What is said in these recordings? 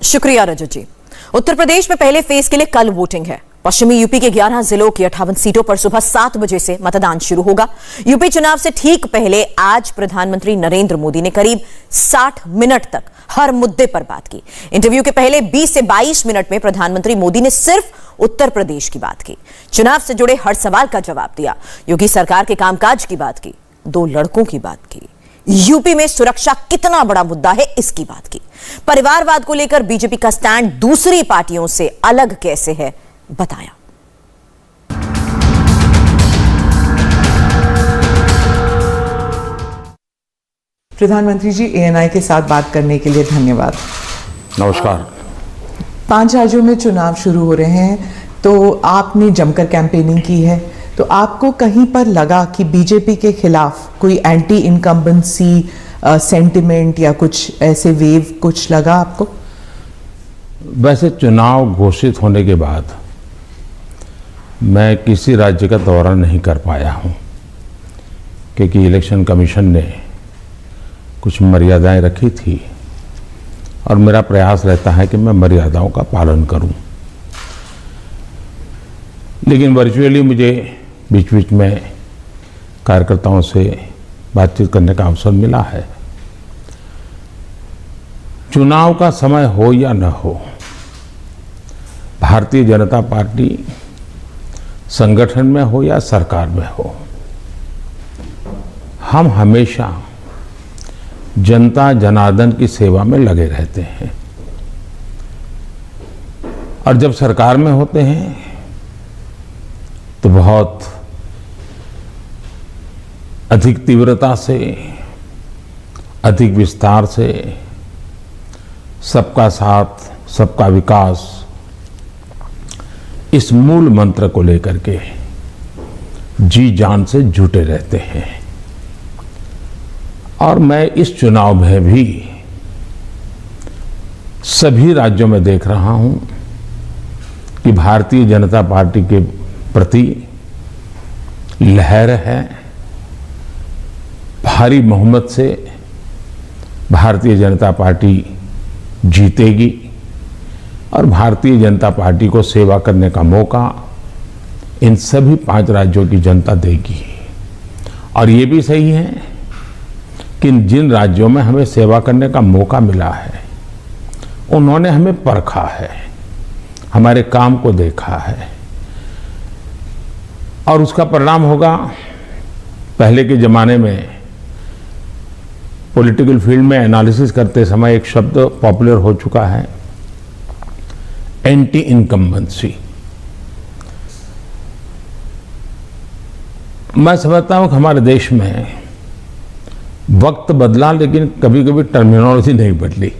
शुक्रिया रजत जी। उत्तर प्रदेश में पहले फेज के लिए कल वोटिंग है। पश्चिमी यूपी के 11 जिलों की 58 सीटों पर सुबह 7 बजे से मतदान शुरू होगा। यूपी चुनाव से ठीक पहले आज प्रधानमंत्री नरेंद्र मोदी ने करीब 60 मिनट तक हर मुद्दे पर बात की। इंटरव्यू के पहले 20 से 22 मिनट में प्रधानमंत्री मोदी ने सिर्फ उत्तर प्रदेश की बात की, चुनाव से जुड़े हर सवाल का जवाब दिया, योगी सरकार के कामकाज की बात की, 2 लड़कों की बात की, यूपी में सुरक्षा कितना बड़ा मुद्दा है इसकी बात की, परिवारवाद को लेकर बीजेपी का स्टैंड दूसरी पार्टियों से अलग कैसे है बताया। प्रधानमंत्री जी, एएनआई के साथ बात करने के लिए धन्यवाद। नमस्कार। 5 राज्यों में चुनाव शुरू हो रहे हैं, तो आपने जमकर कैंपेनिंग की है, तो आपको कहीं पर लगा कि बीजेपी के खिलाफ कोई एंटी इनकम्बेंसी सेंटिमेंट या कुछ ऐसे वेव कुछ लगा आपको? वैसे चुनाव घोषित होने के बाद मैं किसी राज्य का दौरा नहीं कर पाया हूं, क्योंकि इलेक्शन कमीशन ने कुछ मर्यादाएं रखी थी और मेरा प्रयास रहता है कि मैं मर्यादाओं का पालन करूं। लेकिन वर्चुअली मुझे बीच बीच में कार्यकर्ताओं से बातचीत करने का अवसर मिला है। चुनाव का समय हो या न हो, भारतीय जनता पार्टी संगठन में हो या सरकार में हो, हम हमेशा जनता जनार्दन की सेवा में लगे रहते हैं। और जब सरकार में होते हैं तो बहुत अधिक तीव्रता से, अधिक विस्तार से सबका साथ, सबका विकास, इस मूल मंत्र को लेकर के जी जान से जुटे रहते हैं। और मैं इस चुनाव में भी सभी राज्यों में देख रहा हूं कि भारतीय जनता पार्टी के प्रति लहर है। भारी बहुमत से भारतीय जनता पार्टी जीतेगी और भारतीय जनता पार्टी को सेवा करने का मौका इन सभी 5 राज्यों की जनता देगी। और ये भी सही है कि जिन राज्यों में हमें सेवा करने का मौका मिला है, उन्होंने हमें परखा है, हमारे काम को देखा है और उसका परिणाम होगा। पहले के जमाने में पॉलिटिकल फील्ड में एनालिसिस करते समय एक शब्द पॉपुलर हो चुका है, एंटी इनकम्बेंसी। मैं समझता हूं कि हमारे देश में वक्त बदला, लेकिन कभी कभी टर्मिनोलॉजी नहीं बदली।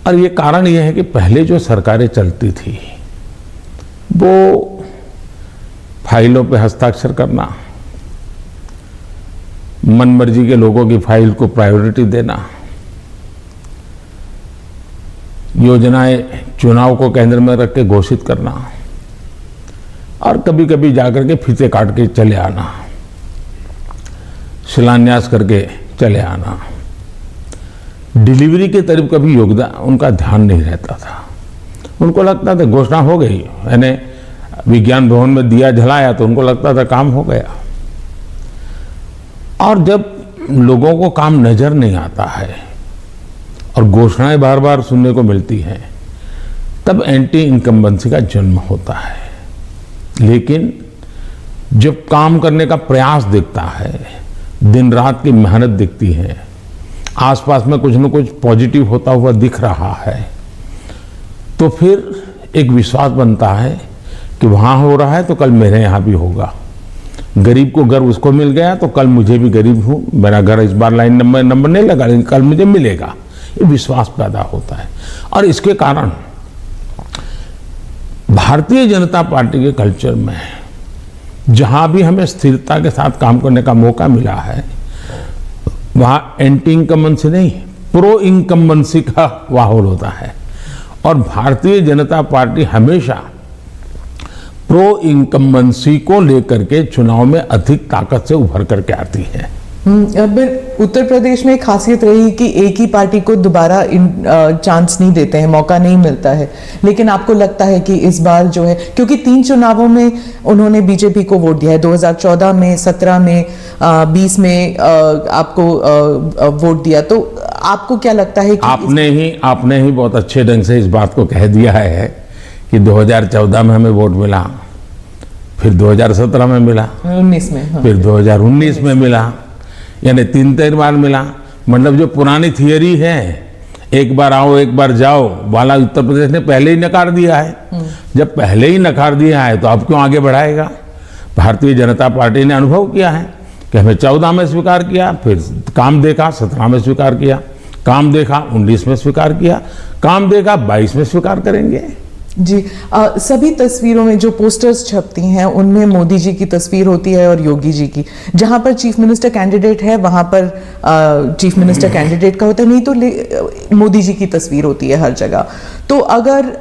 और ये कारण ये है कि पहले जो सरकारें चलती थी वो फाइलों पे हस्ताक्षर करना, मनमर्जी के लोगों की फाइल को प्रायोरिटी देना, योजनाएं चुनाव को केंद्र में रख के घोषित करना और कभी कभी जाकर के फीते काट के चले आना, शिलान्यास करके चले आना। डिलीवरी के तरफ कभी योगदान उनका ध्यान नहीं रहता था। उनको लगता था घोषणा हो गई, यानी विज्ञान भवन में दिया जलाया तो उनको लगता था काम हो गया। और जब लोगों को काम नजर नहीं आता है और घोषणाएं बार बार सुनने को मिलती हैं, तब एंटी इनकम्बेंसी का जन्म होता है। लेकिन जब काम करने का प्रयास दिखता है, दिन रात की मेहनत दिखती है, आसपास में कुछ न कुछ पॉजिटिव होता हुआ दिख रहा है, तो फिर एक विश्वास बनता है कि वहां हो रहा है तो कल मेरे यहां भी होगा। गरीब को घर उसको मिल गया तो कल मुझे भी गरीब हूं, मेरा घर इस बार लाइन नंबर नहीं लगा लेकिन कल मुझे मिलेगा। ये विश्वास पैदा होता है और इसके कारण भारतीय जनता पार्टी के कल्चर में जहां भी हमें स्थिरता के साथ काम करने का मौका मिला है, वहां एंटी इनकम्बेंसी नहीं, प्रो इनकम्बेंसी का माहौल होता है। और भारतीय जनता पार्टी हमेशा प्रो इनकम्बेंसी को लेकर के चुनाव में अधिक ताकत से उभर करके आती है। पर उत्तर प्रदेश में खासियत रही कि एक ही पार्टी को दोबारा चांस नहीं देते हैं, मौका नहीं मिलता है। लेकिन आपको लगता है कि इस बार जो है, क्योंकि 3 चुनावों में उन्होंने बीजेपी को वोट दिया है, 2014 में, 17 में, 20 में आपको वोट दिया, तो आपको क्या लगता है कि आपने ही बहुत अच्छे ढंग से इस बात को कह दिया है कि 2014 में हमें वोट मिला, फिर 2017 में मिला, 19 में, हाँ, फिर 2019 में मिला, यानी 3 बार मिला। मतलब जो पुरानी थियरी है, एक बार आओ एक बार जाओ वाला, उत्तर प्रदेश ने पहले ही नकार दिया है। जब पहले ही नकार दिया है तो अब क्यों आगे बढ़ाएगा? भारतीय जनता पार्टी ने अनुभव किया है कि हमें 14 में स्वीकार किया, फिर काम देखा 17 में स्वीकार किया, काम देखा 19 में स्वीकार किया, काम देखा 22 में स्वीकार करेंगे। जी, सभी तस्वीरों में जो पोस्टर्स छपती हैं उनमें मोदी जी की तस्वीर होती है और योगी जी की। जहां पर चीफ मिनिस्टर कैंडिडेट है वहां पर चीफ मिनिस्टर कैंडिडेट का होता है, नहीं तो मोदी जी की तस्वीर होती है हर जगह। तो अगर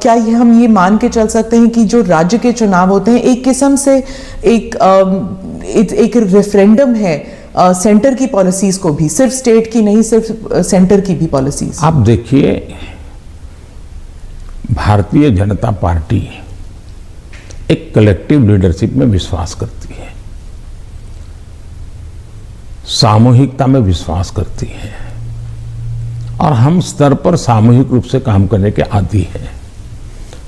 क्या हम ये मान के चल सकते हैं कि जो राज्य के चुनाव होते हैं एक किस्म से एक रेफरेंडम है सेंटर की पॉलिसीज को भी, सिर्फ स्टेट की नहीं, सिर्फ सेंटर की भी पॉलिसीज? आप देखिए, भारतीय जनता पार्टी एक कलेक्टिव लीडरशिप में विश्वास करती है, सामूहिकता में विश्वास करती है, और हम स्तर पर सामूहिक रूप से काम करने के आदी हैं।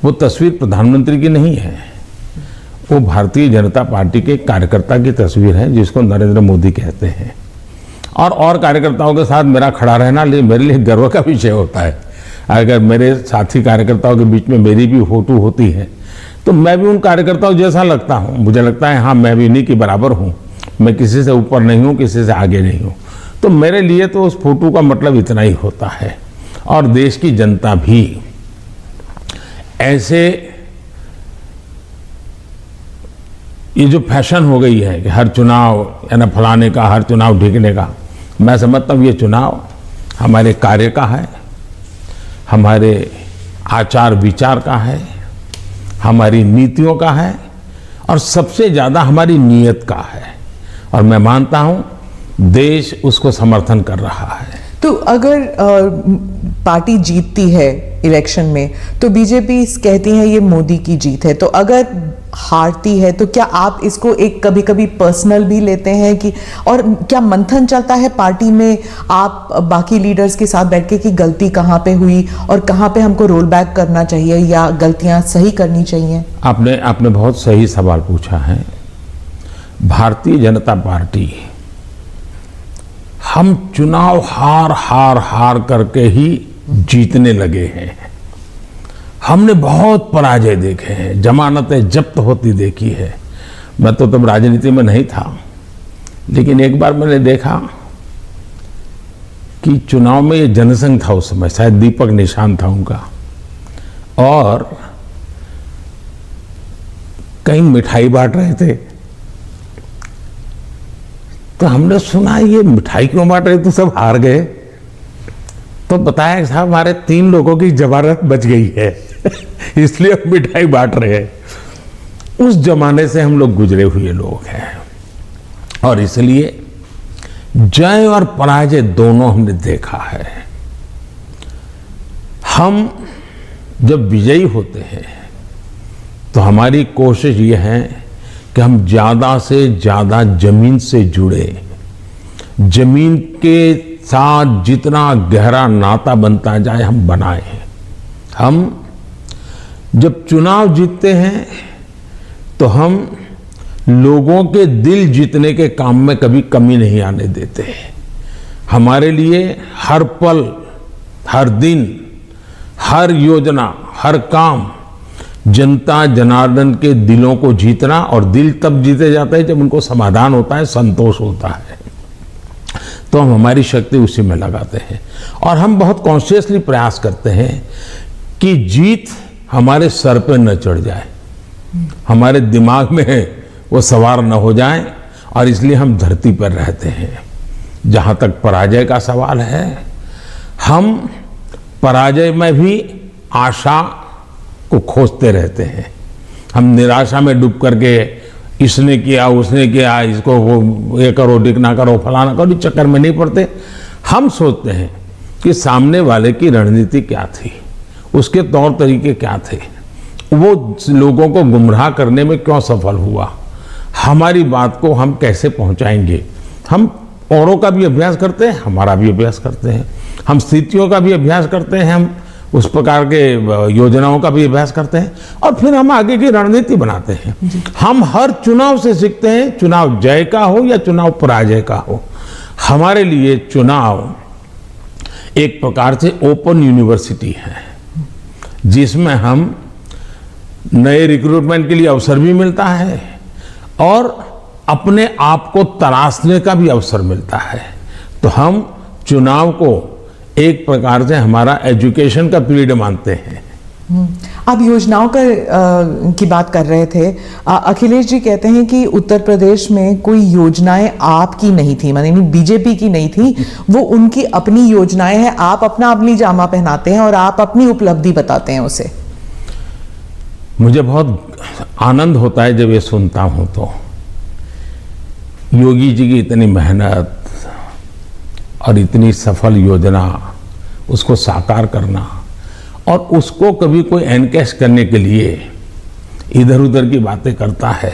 वो तस्वीर प्रधानमंत्री की नहीं है, वो भारतीय जनता पार्टी के कार्यकर्ता की तस्वीर है, जिसको नरेंद्र मोदी कहते हैं। और कार्यकर्ताओं के साथ मेरा खड़ा रहना मेरे लिए गर्व का विषय होता है। अगर मेरे साथी कार्यकर्ताओं के बीच में मेरी भी फोटो होती है तो मैं भी उन कार्यकर्ताओं जैसा लगता हूँ। मुझे लगता है हाँ, मैं भी इन्हीं के बराबर हूँ, मैं किसी से ऊपर नहीं हूँ, किसी से आगे नहीं हूँ। तो मेरे लिए तो उस फोटो का मतलब इतना ही होता है। और देश की जनता भी ऐसे, ये जो फैशन हो गई है कि हर चुनाव यानी फलाने का, हर चुनाव ढीकने का, मैं समझता हूँ ये चुनाव हमारे कार्य का है, हमारे आचार विचार का है, हमारी नीतियों का है, और सबसे ज्यादा हमारी नीयत का है। और मैं मानता हूं देश उसको समर्थन कर रहा है। तो अगर पार्टी जीतती है इलेक्शन में तो बीजेपी कहती है ये मोदी की जीत है, तो अगर हारती है तो क्या आप इसको एक कभी कभी पर्सनल भी लेते हैं कि, और क्या मंथन चलता है पार्टी में आप बाकी लीडर्स के साथ बैठ के कि गलती कहाँ पे हुई और कहाँ पे हमको रोल बैक करना चाहिए या गलतियां सही करनी चाहिए? आपने बहुत सही सवाल पूछा है। भारतीय जनता पार्टी, हम चुनाव हार करके ही जीतने लगे हैं। हमने बहुत पराजय देखे हैं, जमानतें जब्त होती देखी है। मैं तो तब राजनीति में नहीं था, लेकिन एक बार मैंने देखा कि चुनाव में ये जनसंघ था, उस समय शायद दीपक निशान था उनका, और कहीं मिठाई बांट रहे थे। तो हमने सुना ये मिठाई क्यों बांट रहे, तो सब हार गए। तो बताया साहब हमारे 3 लोगों की जमानत बच गई है इसलिए हम मिठाई बांट रहे हैं। उस जमाने से हम लोग गुजरे हुए लोग हैं, और इसलिए जय और पराजय दोनों हमने देखा है। हम जब विजयी होते हैं तो हमारी कोशिश ये है कि हम ज्यादा से ज्यादा जमीन से जुड़े, जमीन के साथ जितना गहरा नाता बनता जाए हम बनाएं। हम जब चुनाव जीतते हैं तो हम लोगों के दिल जीतने के काम में कभी कमी नहीं आने देते। हमारे लिए हर पल, हर दिन, हर योजना, हर काम जनता जनार्दन के दिलों को जीतना, और दिल तब जीते जाते हैं जब उनको समाधान होता है, संतोष होता है। तो हम हमारी शक्ति उसी में लगाते हैं, और हम बहुत कॉन्शियसली प्रयास करते हैं कि जीत हमारे सर पे न चढ़ जाए, हमारे दिमाग में वो सवार न हो जाए, और इसलिए हम धरती पर रहते हैं। जहाँ तक पराजय का सवाल है, हम पराजय में भी आशा को खोजते रहते हैं। हम निराशा में डूब करके इसने किया उसने किया, इसको वो ये करो डिकना करो फलाना करो, इस चक्कर में नहीं पड़ते। हम सोचते हैं कि सामने वाले की रणनीति क्या थी, उसके तौर तरीके क्या थे, वो लोगों को गुमराह करने में क्यों सफल हुआ, हमारी बात को हम कैसे पहुंचाएंगे। हम औरों का भी अभ्यास करते हैं, हमारा भी अभ्यास करते हैं, हम स्थितियों का भी अभ्यास करते हैं, हम उस प्रकार के योजनाओं का भी अभ्यास करते हैं और फिर हम आगे की रणनीति बनाते हैं। हम हर चुनाव से सीखते हैं, चुनाव जय का हो या चुनाव पराजय का हो। हमारे लिए चुनाव एक प्रकार से ओपन यूनिवर्सिटी है, जिसमें हम नए रिक्रूटमेंट के लिए अवसर भी मिलता है और अपने आप को तराशने का भी अवसर मिलता है। तो हम चुनाव को एक प्रकार से हमारा एजुकेशन का पीरियड मानते हैं। आप योजनाओं की बात कर रहे थे। अखिलेश जी कहते हैं कि उत्तर प्रदेश में कोई योजनाएं आपकी नहीं थी, माने बीजेपी की नहीं थी, वो उनकी अपनी योजनाएं हैं। आप अपनी जामा पहनाते हैं और आप अपनी उपलब्धि बताते हैं उसे। मुझे बहुत आनंद होता है जब ये सुनता हूं तो। योगी जी की इतनी मेहनत और इतनी सफल योजना, उसको साकार करना और उसको कभी कोई एनकैश करने के लिए इधर उधर की बातें करता है,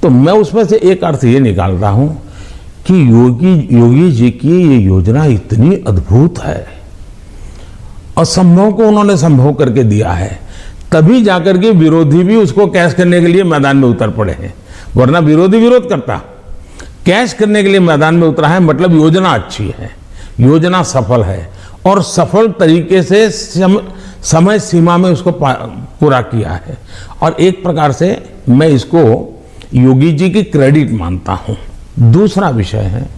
तो मैं उसमें से एक अर्थ ये निकालता हूं कि योगी जी की ये योजना इतनी अद्भुत है, असंभव को उन्होंने संभव करके दिया है, तभी जाकर के विरोधी भी उसको कैश करने के लिए मैदान में उतर पड़े हैं। वरना विरोधी विरोध करता, कैश करने के लिए मैदान में उतरा है, मतलब योजना अच्छी है, योजना सफल है और सफल तरीके से समय सीमा में उसको पूरा किया है। और एक प्रकार से मैं इसको योगी जी की क्रेडिट मानता हूं। दूसरा विषय है,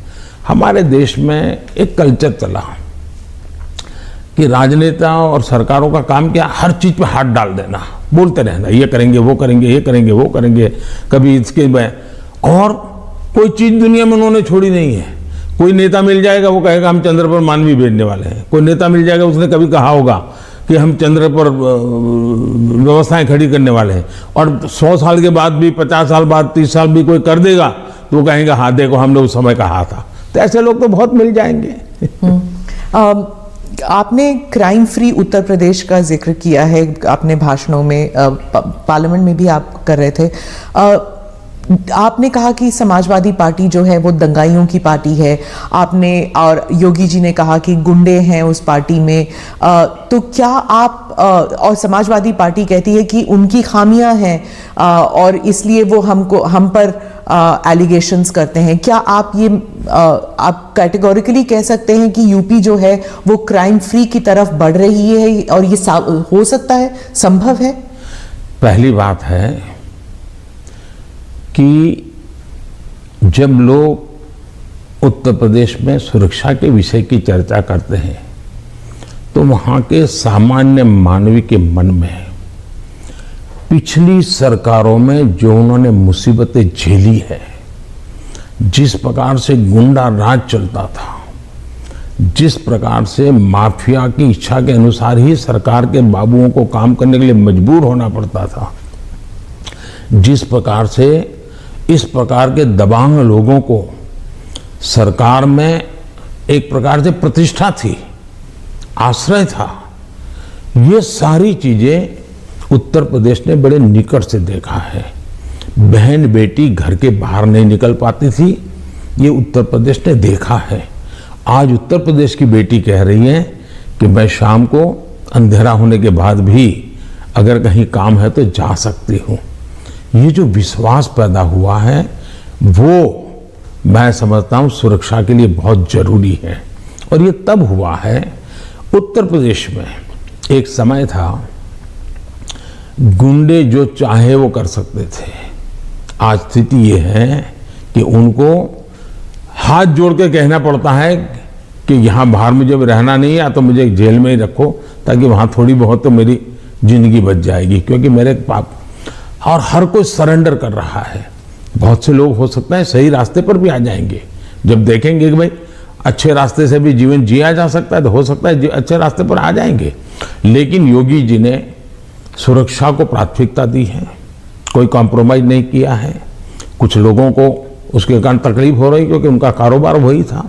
हमारे देश में एक कल्चर चला कि राजनेता और सरकारों का काम क्या, हर चीज पे हाथ डाल देना, बोलते रहना ये करेंगे वो करेंगे ये करेंगे वो करेंगे, कभी इसके में। और कोई चीज दुनिया में उन्होंने छोड़ी नहीं है। कोई नेता मिल जाएगा वो कहेगा हम चंद्र पर मानवी भेजने वाले हैं। कोई नेता मिल जाएगा उसने कभी कहा होगा कि हम चंद्र पर व्यवस्थाएं खड़ी करने वाले हैं, और 100 साल के बाद भी, 50 साल बाद, 30 साल भी कोई कर देगा तो वो कहेंगे हाँ देखो हमने उस समय कहा था। तो ऐसे लोग तो बहुत मिल जाएंगे। आपने क्राइम फ्री उत्तर प्रदेश का जिक्र किया है अपने भाषणों में, पार्लियामेंट में भी आप कर रहे थे। आपने कहा कि समाजवादी पार्टी जो है वो दंगाइयों की पार्टी है, आपने, और योगी जी ने कहा कि गुंडे हैं उस पार्टी में। तो क्या आप, और समाजवादी पार्टी कहती है कि उनकी खामियां हैं और इसलिए वो हम पर एलिगेशंस करते हैं। क्या आप ये आप कैटेगोरिकली कह सकते हैं कि यूपी जो है वो क्राइम फ्री की तरफ बढ़ रही है और ये हो सकता है, संभव है? पहली बात है कि जब लोग उत्तर प्रदेश में सुरक्षा के विषय की चर्चा करते हैं तो वहां के सामान्य मानवी के मन में पिछली सरकारों में जो उन्होंने मुसीबतें झेली है, जिस प्रकार से गुंडा राज चलता था, जिस प्रकार से माफिया की इच्छा के अनुसार ही सरकार के बाबुओं को काम करने के लिए मजबूर होना पड़ता था, जिस प्रकार से इस प्रकार के दबंग लोगों को सरकार में एक प्रकार से प्रतिष्ठा थी, आश्रय था, ये सारी चीजें उत्तर प्रदेश ने बड़े निकट से देखा है। बहन बेटी घर के बाहर नहीं निकल पाती थी, ये उत्तर प्रदेश ने देखा है। आज उत्तर प्रदेश की बेटी कह रही है कि मैं शाम को अंधेरा होने के बाद भी अगर कहीं काम है तो जा सकती हूँ। ये जो विश्वास पैदा हुआ है वो मैं समझता हूँ सुरक्षा के लिए बहुत जरूरी है। और ये तब हुआ है, उत्तर प्रदेश में एक समय था गुंडे जो चाहे वो कर सकते थे। आज स्थिति ये है कि उनको हाथ जोड़ के कहना पड़ता है कि यहाँ बाहर मुझे रहना नहीं है, तो मुझे जेल में ही रखो ताकि वहाँ थोड़ी बहुत तो मेरी जिंदगी बच जाएगी, क्योंकि मेरे पाप। और हर कोई सरेंडर कर रहा है। बहुत से लोग हो सकता है सही रास्ते पर भी आ जाएंगे, जब देखेंगे कि भाई अच्छे रास्ते से भी जीवन जिया जा सकता है तो हो सकता है अच्छे रास्ते पर आ जाएंगे। लेकिन योगी जी ने सुरक्षा को प्राथमिकता दी है, कोई कॉम्प्रोमाइज नहीं किया है, कुछ लोगों को उसके कारण तकलीफ हो रही क्योंकि उनका कारोबार वही था।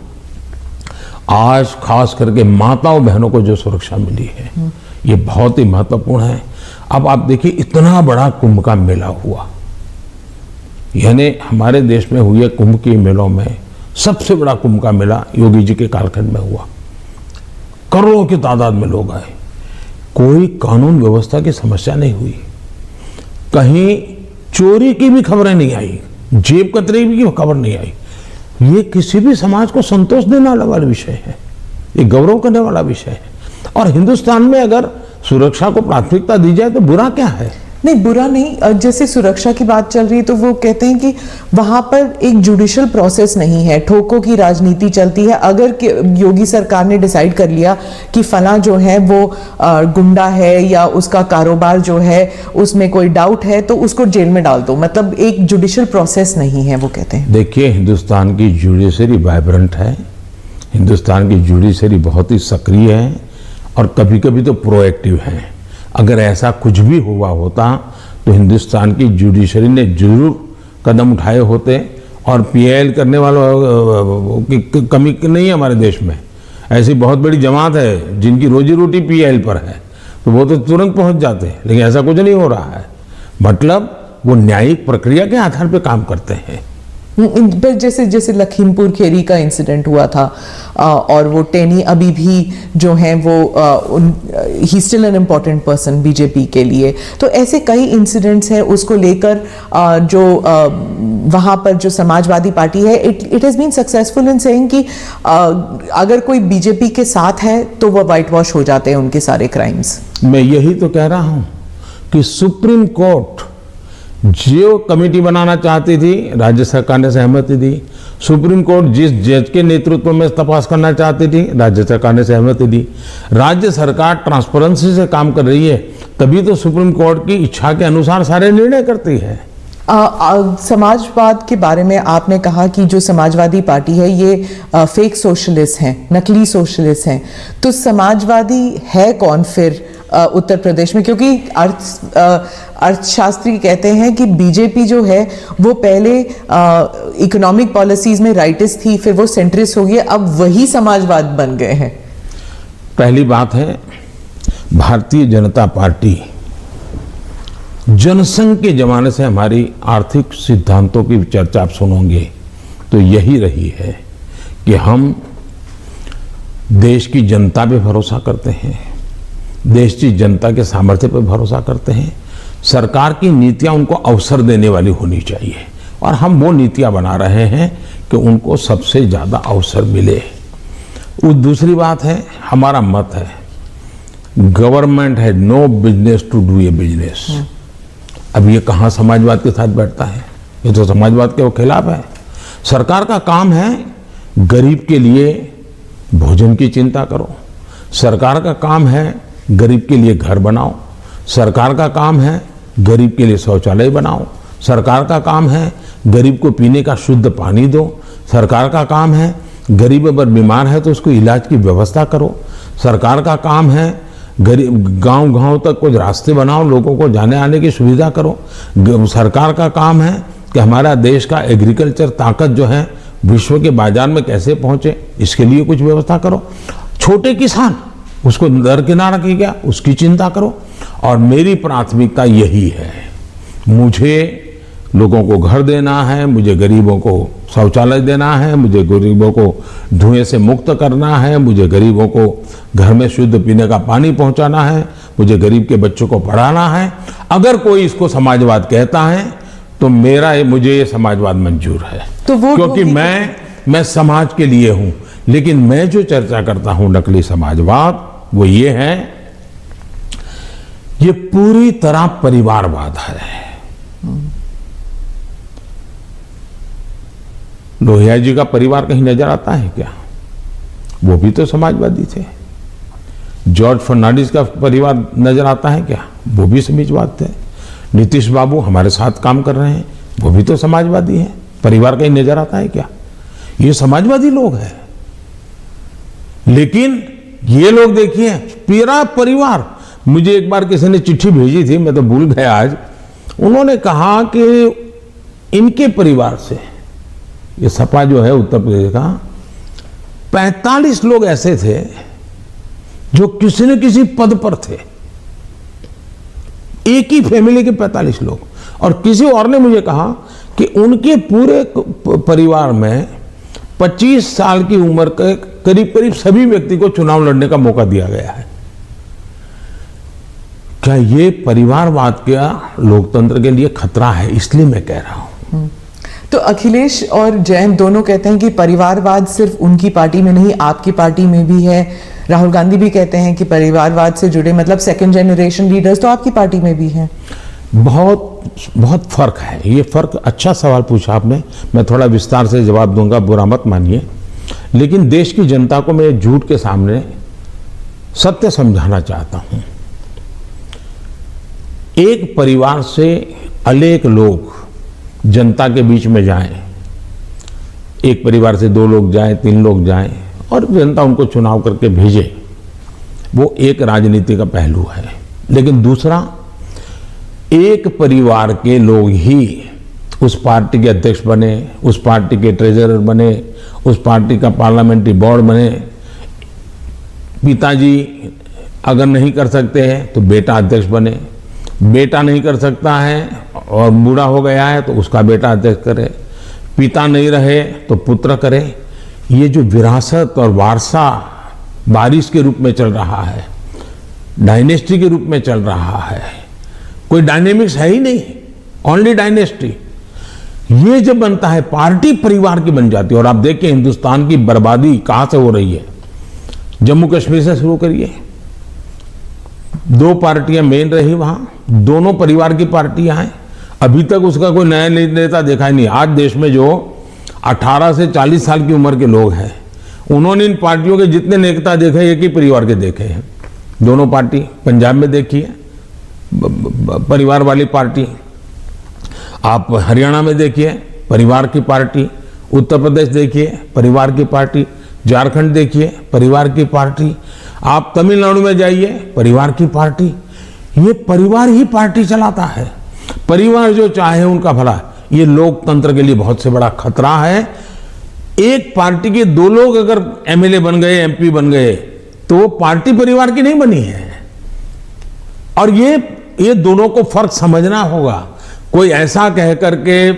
आज खास करके माताओं बहनों को जो सुरक्षा मिली है ये बहुत ही महत्वपूर्ण है। अब आप देखिए इतना बड़ा कुंभ का मेला हुआ, यानी हमारे देश में हुए कुंभ के मेलों में सबसे बड़ा कुंभ का मेला योगी जी के कालखंड में हुआ। करोड़ों की तादाद में लोग आए, कोई कानून व्यवस्था की समस्या नहीं हुई, कहीं चोरी की भी खबरें नहीं आई, जेब कतरे की खबर नहीं आई। ये किसी भी समाज को संतोष देने वाला विषय है, ये गौरव करने वाला विषय है। और हिंदुस्तान में अगर सुरक्षा को प्राथमिकता दी जाए तो बुरा क्या है? नहीं, बुरा नहीं। जैसे सुरक्षा की बात चल रही है तो वो कहते हैं कि वहां पर एक जुडिशियल प्रोसेस नहीं है, ठोकों की राजनीति चलती है। अगर योगी सरकार ने डिसाइड कर लिया कि फला जो है वो गुंडा है या उसका कारोबार जो है उसमें कोई डाउट है तो उसको जेल में डाल दो, मतलब एक जुडिशियल प्रोसेस नहीं है, वो कहते हैं। देखिए, हिंदुस्तान की जुडिशरी वाइब्रेंट है, हिंदुस्तान की जुडिशरी बहुत ही सक्रिय है और कभी कभी तो प्रोएक्टिव है। अगर ऐसा कुछ भी हुआ होता तो हिंदुस्तान की जुडिशरी ने जरूर कदम उठाए होते और पीआईएल करने वालों की कमी नहीं है हमारे देश में। ऐसी बहुत बड़ी जमात है जिनकी रोजी रोटी पीआईएल पर है, तो वो तो तुरंत पहुंच जाते हैं, लेकिन ऐसा कुछ नहीं हो रहा है। मतलब वो न्यायिक प्रक्रिया के आधार पर काम करते हैं। पर जैसे लखीमपुर खेरी का इंसिडेंट हुआ था और वो टेनी अभी भी जो हैं वो he still an important person BJP के लिए, तो ऐसे कई इंसिडेंट्स हैं उसको लेकर जो वहाँ पर जो समाजवादी पार्टी है it has been successful in saying कि अगर कोई बीजेपी के साथ है तो वह वाइट वॉश हो जाते हैं उनके सारे क्राइम्स। मैं यही तो कह रहा हूँ कि सुप्रीम कोर्ट जो कमेटी बनाना चाहती थी राज्य सरकार ने सहमति दी, सुप्रीम कोर्ट जिस जज के नेतृत्व में तपास करना चाहती थी राज्य सरकार ने सहमति दी। राज्य सरकार ट्रांसपेरेंसी से काम कर रही है, तभी तो सुप्रीम कोर्ट की इच्छा के अनुसार सारे निर्णय करती है। समाजवाद के बारे में आपने कहा कि जो समाजवादी पार्टी है ये फेक सोशलिस्ट हैं, नकली सोशलिस्ट हैं, तो समाजवादी है कौन फिर उत्तर प्रदेश में? क्योंकि अर्थशास्त्री कहते हैं कि बीजेपी जो है वो पहले इकोनॉमिक पॉलिसीज में राइटिस्ट थी, फिर वो सेंट्रिस्ट हो गई, अब वही समाजवाद बन गए हैं। पहली बात है, भारतीय जनता पार्टी जनसंघ के जमाने से हमारी आर्थिक सिद्धांतों की चर्चा आप सुनोगे तो यही रही है कि हम देश की जनता पे भरोसा करते हैं, देश की जनता के सामर्थ्य पर भरोसा करते हैं। सरकार की नीतियां उनको अवसर देने वाली होनी चाहिए और हम वो नीतियां बना रहे हैं कि उनको सबसे ज़्यादा अवसर मिले। दूसरी बात है, हमारा मत है गवर्नमेंट है no business to do a business. अब ये कहाँ समाजवाद के साथ बैठता है? ये तो समाजवाद के खिलाफ है। सरकार का काम है गरीब के लिए भोजन की चिंता करो, सरकार का काम है गरीब के लिए घर बनाओ, सरकार का काम है गरीब के लिए शौचालय बनाओ, सरकार का काम है गरीब को पीने का शुद्ध पानी दो, सरकार का काम है गरीब अगर बीमार है तो उसको इलाज की व्यवस्था करो, सरकार का काम है गरीब गांव-गांव तक कुछ रास्ते बनाओ, लोगों को जाने आने की सुविधा करो। सरकार का काम है कि हमारा देश का एग्रीकल्चर ताकत जो है विश्व के बाजार में कैसे पहुंचे, इसके लिए कुछ व्यवस्था करो। छोटे किसान उसको दरकिनार किया गया, उसकी चिंता करो। और मेरी प्राथमिकता यही है, मुझे लोगों को घर देना है, मुझे गरीबों को शौचालय देना है, मुझे गरीबों को धुएं से मुक्त करना है, मुझे गरीबों को घर में शुद्ध पीने का पानी पहुंचाना है, मुझे गरीब के बच्चों को पढ़ाना है। अगर कोई इसको समाजवाद कहता है तो मुझे ये समाजवाद मंजूर है, तो वो क्योंकि मैं समाज के लिए हूं। लेकिन मैं जो चर्चा करता हूं नकली समाजवाद, वो ये है, ये पूरी तरह परिवारवाद है। लोहिया जी का परिवार कहीं नजर आता है क्या? वो भी तो समाजवादी थे। जॉर्ज फर्नांडिस का परिवार नजर आता है क्या? वो भी समाजवाद थे। नीतीश बाबू हमारे साथ काम कर रहे हैं, वो भी तो समाजवादी हैं। परिवार कहीं नजर आता है क्या? ये समाजवादी लोग हैं। लेकिन ये लोग देखिए, पूरा परिवार, मुझे एक बार किसी ने चिट्ठी भेजी थी, मैं तो भूल गया आज, उन्होंने कहा कि इनके परिवार से, ये सपा जो है उत्तर प्रदेश का, 45 लोग ऐसे थे जो किसी न किसी पद पर थे। एक ही फैमिली के 45 लोग। और किसी और ने मुझे कहा कि उनके पूरे परिवार में 25 साल की उम्र के करीब करीब सभी व्यक्ति को चुनाव लड़ने का मौका दिया गया है। क्या ये परिवारवाद का लोकतंत्र के लिए खतरा है? इसलिए मैं कह रहा हूं। तो अखिलेश और जयंत दोनों कहते हैं कि परिवारवाद सिर्फ उनकी पार्टी में नहीं, आपकी पार्टी में भी है। राहुल गांधी भी कहते हैं कि परिवारवाद से जुड़े मतलब सेकंड जनरेशन लीडर्स तो आपकी पार्टी में भी हैं। बहुत फर्क है। ये फर्क, अच्छा सवाल पूछा आपने, मैं थोड़ा विस्तार से जवाब दूंगा, बुरा मत मानिए। लेकिन देश की जनता को मैं झूठ के सामने सत्य समझाना चाहता हूं। एक परिवार से अनेक लोग जनता के बीच में जाएं, एक परिवार से 2 लोग जाएं, 3 लोग जाएं और जनता उनको चुनाव करके भेजे, वो एक राजनीति का पहलू है। लेकिन दूसरा, एक परिवार के लोग ही उस पार्टी के अध्यक्ष बने, उस पार्टी के ट्रेजरर बने, उस पार्टी का पार्लियामेंट्री बोर्ड बने। पिताजी अगर नहीं कर सकते हैं तो बेटा अध्यक्ष बने, बेटा नहीं कर सकता है और बूढ़ा हो गया है तो उसका बेटा अध्यक्ष करे, पिता नहीं रहे तो पुत्र करे। ये जो विरासत और वारसा बारिश के रूप में चल रहा है, डायनेस्टी के रूप में चल रहा है, कोई डायनेमिक्स है ही नहीं, ओनली डायनेस्टी। ये जब बनता है, पार्टी परिवार की बन जाती है। और आप देखिए हिंदुस्तान की बर्बादी कहां से हो रही है। जम्मू कश्मीर से शुरू करिए, 2 पार्टियां मेन रही वहां, दोनों परिवार की पार्टियां हैं। अभी तक उसका कोई नया नेता देखा ही नहीं। आज देश में जो 18 से 40 साल की उम्र के लोग हैं, उन्होंने इन पार्टियों के जितने नेता देखे, एक ही परिवार के देखे हैं। दोनों पार्टी, पंजाब में देखिए परिवार वाली पार्टी, आप हरियाणा में देखिए परिवार की पार्टी, उत्तर प्रदेश देखिए परिवार की पार्टी, झारखंड देखिए परिवार की पार्टी, आप तमिलनाडु में जाइए परिवार की पार्टी। ये परिवार ही पार्टी चलाता है। परिवार जो चाहे उनका भला। ये लोकतंत्र के लिए बहुत से बड़ा खतरा है। एक पार्टी के 2 लोग अगर एमएलए बन गए, एमपी बन गए, तो वो पार्टी परिवार की नहीं बनी है। और ये दोनों को फर्क समझना होगा। कोई ऐसा कह करके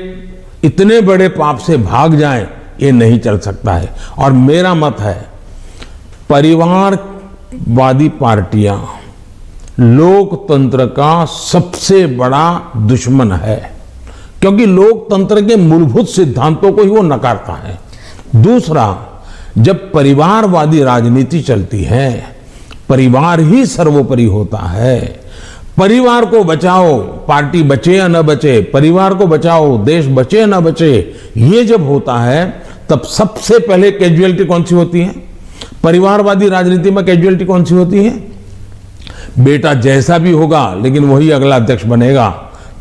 इतने बड़े पाप से भाग जाए, ये नहीं चल सकता है। और मेरा मत है, परिवारवादी पार्टियां लोकतंत्र का सबसे बड़ा दुश्मन है, क्योंकि लोकतंत्र के मूलभूत सिद्धांतों को ही वो नकारता है। दूसरा, जब परिवारवादी राजनीति चलती है, परिवार ही सर्वोपरि होता है। परिवार को बचाओ, पार्टी बचे या न बचे, परिवार को बचाओ, देश बचे या न बचे, ये जब होता है तब सबसे पहले कैजुअलिटी कौन सी होती है? परिवारवादी राजनीति में कैजुअलिटी कौन सी होती है? बेटा जैसा भी होगा लेकिन वही अगला अध्यक्ष बनेगा।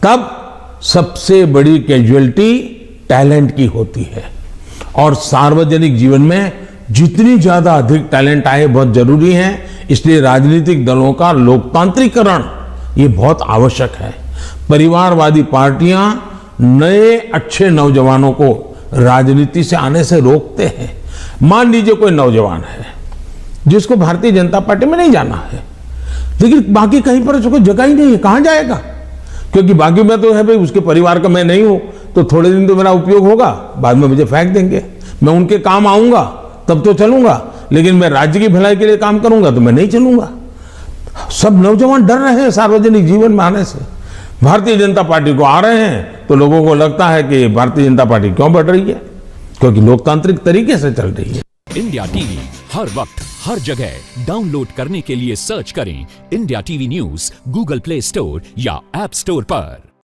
तब सबसे बड़ी कैजुअलिटी टैलेंट की होती है। और सार्वजनिक जीवन में जितनी ज्यादा अधिक टैलेंट आए बहुत जरूरी है। इसलिए राजनीतिक दलों का लोकतांत्रिकरण ये बहुत आवश्यक है। परिवारवादी पार्टियां नए अच्छे नौजवानों को राजनीति से आने से रोकते हैं। मान लीजिए कोई नौजवान है जिसको भारतीय जनता पार्टी में नहीं जाना है, लेकिन बाकी कहीं पर उसको जगह ही नहीं है, कहां जाएगा? क्योंकि बाकी में तो है भाई उसके परिवार का मैं नहीं हूं, तो थोड़े दिन तो मेरा उपयोग होगा, बाद में मुझे फेंक देंगे। मैं उनके काम आऊंगा तब तो चलूंगा, लेकिन मैं राज्य की भलाई के लिए काम करूंगा तो मैं नहीं चलूंगा। सब नौजवान डर रहे हैं सार्वजनिक जीवन में आने से। भारतीय जनता पार्टी को आ रहे हैं तो लोगों को लगता है कि भारतीय जनता पार्टी क्यों बढ़ रही है, क्योंकि लोकतांत्रिक तरीके से चल रही है। इंडिया टीवी हर वक्त हर जगह डाउनलोड करने के लिए सर्च करें India TV news Google play store या ऐप स्टोर पर।